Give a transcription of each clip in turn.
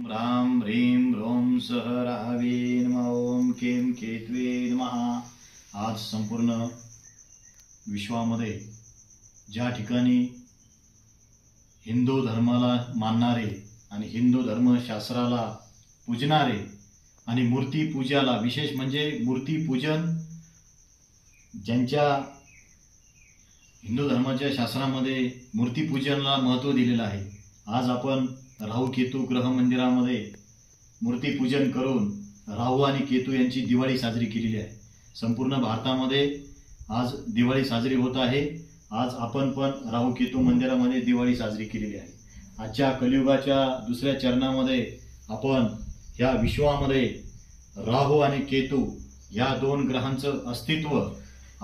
राम ह्रीं ह्रों सह राहवे नमः। ओम केम केतवे नमः। आज संपूर्ण विश्वामध्ये ज्या ठिकाणी हिंदू धर्माला मानणारे आणि हिंदू धर्मशास्त्राला पूजणारे आणि मूर्ती पूजाला विशेष म्हणजे मूर्ती पूजन ज्यांच्या हिंदू धर्माच्या शास्त्रामध्ये मूर्ती पूजनाला महत्त्व दिलेलं आहे, आज आपण राहू केतू ग्रह मंदिरामध्ये मूर्ती पूजन करून राहू आणि केतू यांची दिवाळी साजरी केलेली आहे। संपूर्ण भारतामध्ये आज दिवाळी साजरी होत आहे। आज आपण पण राहू केतू मंदिरामध्ये दिवाळी साजरी केलेली आहे। आजच्या कलियुगाच्या दुसऱ्या चरणामध्ये आपण या विश्वामध्ये राहू आणि केतू या दोन ग्रहांचं अस्तित्व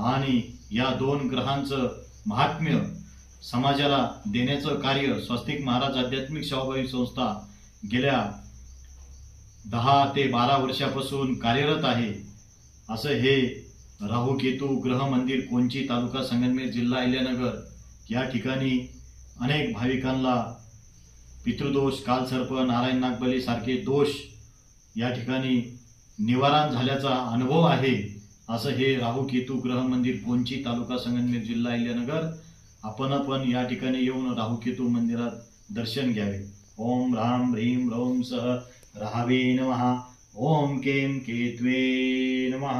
आणि या दोन ग्रहांचं महात्म्य समाजाला देण्याचं कार्य स्वस्तिक महाराज आध्यात्मिक सेवाभावी संस्था गेल्या 10 ते 12 वर्षापासून कार्यरत आहे। असं हे राहू केतू ग्रह मंदिर कोंची तालुका संगमनेर जिल्हा अहिल्यानगर या ठिकाणी अनेक भाविकांना पितृदोष कालसर्प नारायण नागबली सारखे दोष या ठिकाणी निवारण झाल्याचा अनुभव आहे। असं हे राहू केतू ग्रह मंदिर कोंची तालुका संगमनेर जिल्हा अहिल्यानगर आपण पण या ठिकाणी येऊन राहू केतू मंदिरात दर्शन घ्यावे। ओम राम ह्रीं ह्रों सह राहवे नमः। ओम केम केतवे नमः।